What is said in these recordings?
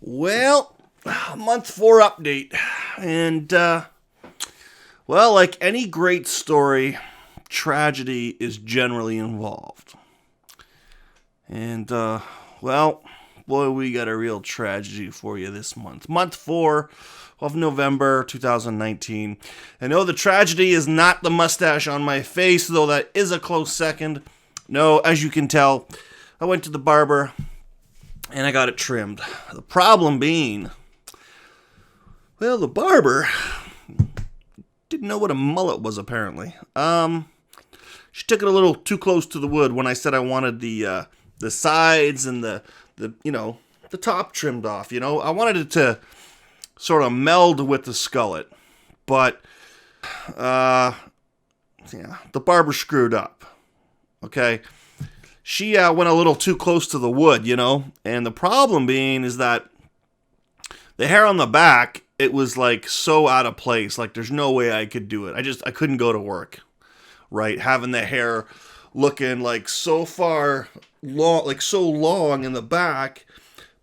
Well, month 4 update. And, well, like any great story, tragedy is generally involved. And, well, boy, we got a real tragedy for you this month. Month 4 of November 2019. And no, the tragedy is not the mustache on my face, though that is a close second. No, as you can tell, I went to the barber and I got it trimmed. The problem being, well, the barber didn't know what a mullet was, apparently. She took it a little too close to the wood when I said I wanted the sides and the top trimmed off. I wanted it to sort of meld with the skullet, but the barber screwed up. Okay. She went a little too close to the wood, and the problem being is that the hair on the back, it was like so out of place. Like there's no way I could do it. I couldn't go to work, right? Having the hair looking like so far long, like so long in the back,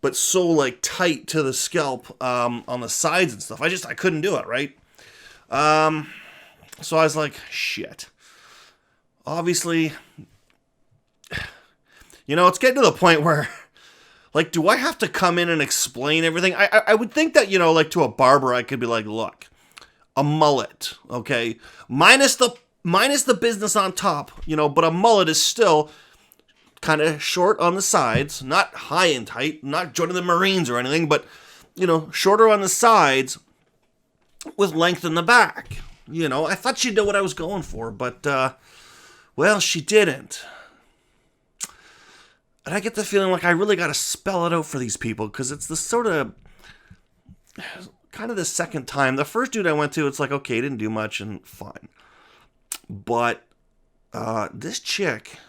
but so like tight to the scalp on the sides and stuff. I couldn't do it, right? So I was like, shit. Obviously, it's getting to the point where, like, do I have to come in and explain everything? I would think that, like to a barber, I could be like, look, a mullet, okay? Minus the business on top, but a mullet is still kind of short on the sides, not high and tight, not joining the Marines or anything, but, shorter on the sides with length in the back. I thought she'd know what I was going for, but, well, she didn't. And I get the feeling like I really got to spell it out for these people, because it's the sort of, kind of the second time. The first dude I went to, it's like, okay, didn't do much and fine. But this chick,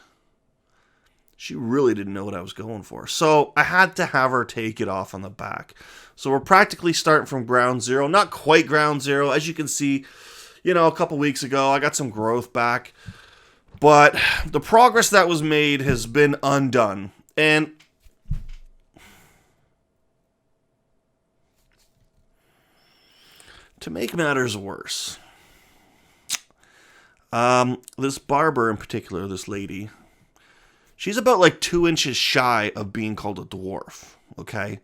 she really didn't know what I was going for. So I had to have her take it off on the back. So we're practically starting from ground zero. Not quite ground zero. As you can see, a couple weeks ago, I got some growth back. But the progress that was made has been undone. And to make matters worse, this barber in particular, this lady, she's about like 2 inches shy of being called a dwarf, okay?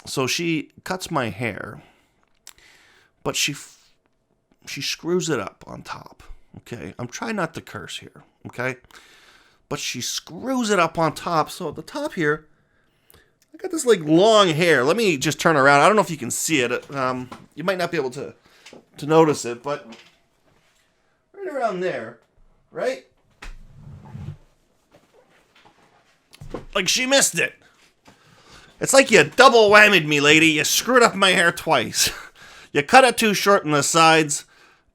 So she cuts my hair, but she screws it up on top. Okay, I'm trying not to curse here, okay? But she screws it up on top. So at the top here, I got this like long hair. Let me just turn around. I don't know if you can see it. You might not be able to notice it, but right around there, right? Like she missed it. It's like you double whammied me, lady. You screwed up my hair twice. You cut it too short on the sides,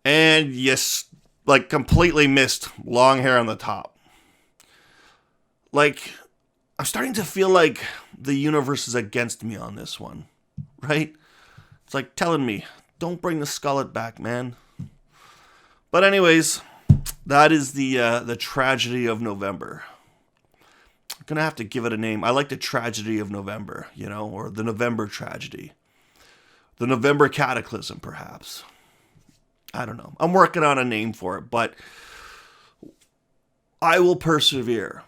and you completely missed long hair on the top. Like, I'm starting to feel like the universe is against me on this one, right? It's like telling me, don't bring the skullet back, man. But anyways, that is the tragedy of November. I'm gonna have to give it a name. I like the tragedy of November, or the November tragedy. The November cataclysm, perhaps. I don't know. I'm working on a name for it, but I will persevere.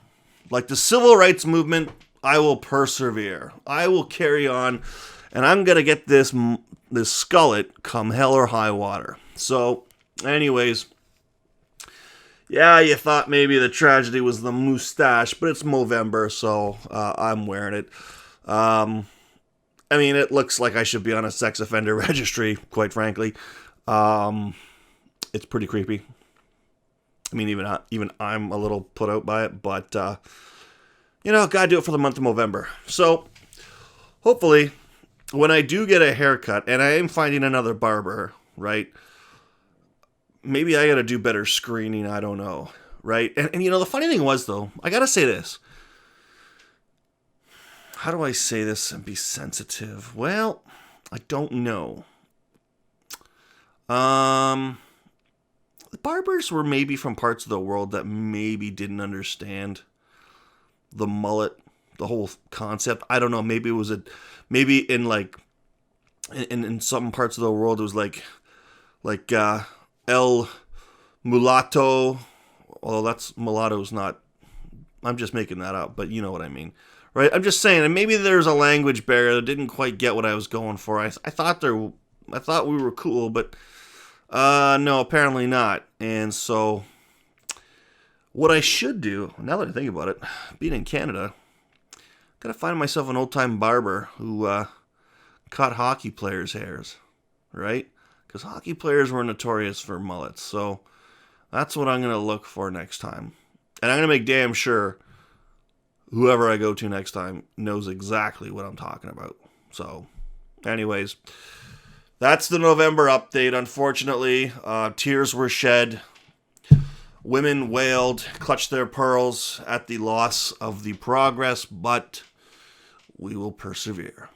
Like the civil rights movement, I will persevere. I will carry on, and I'm going to get this skullet come hell or high water. So, anyways, yeah, you thought maybe the tragedy was the mustache, but it's Movember, so I'm wearing it. It looks like I should be on a sex offender registry, quite frankly. It's pretty creepy. Even I'm a little put out by it, but, gotta do it for the month of November. So, hopefully, when I do get a haircut, and I am finding another barber, right? Maybe I gotta do better screening, I don't know, right? And the funny thing was, though, I gotta say this. How do I say this and be sensitive? Well, I don't know. The barbers were maybe from parts of the world that maybe didn't understand the mullet the whole concept. I don't know. Maybe it was maybe in like in some parts of the world it was like El Mulatto. Although that's mulatto's not. I'm just making that up, but you know what I mean, right? I'm just saying, and maybe there's a language barrier that didn't quite get what I was going for. I thought we were cool, but no, apparently not. And so, what I should do, now that I think about it, being in Canada, gotta find myself an old-time barber who cut hockey players' hairs, right? Because hockey players were notorious for mullets. So that's what I'm going to look for next time. And I'm going to make damn sure whoever I go to next time knows exactly what I'm talking about. So, anyways, that's the November update. Unfortunately, tears were shed. Women wailed, clutched their pearls at the loss of the progress, but we will persevere.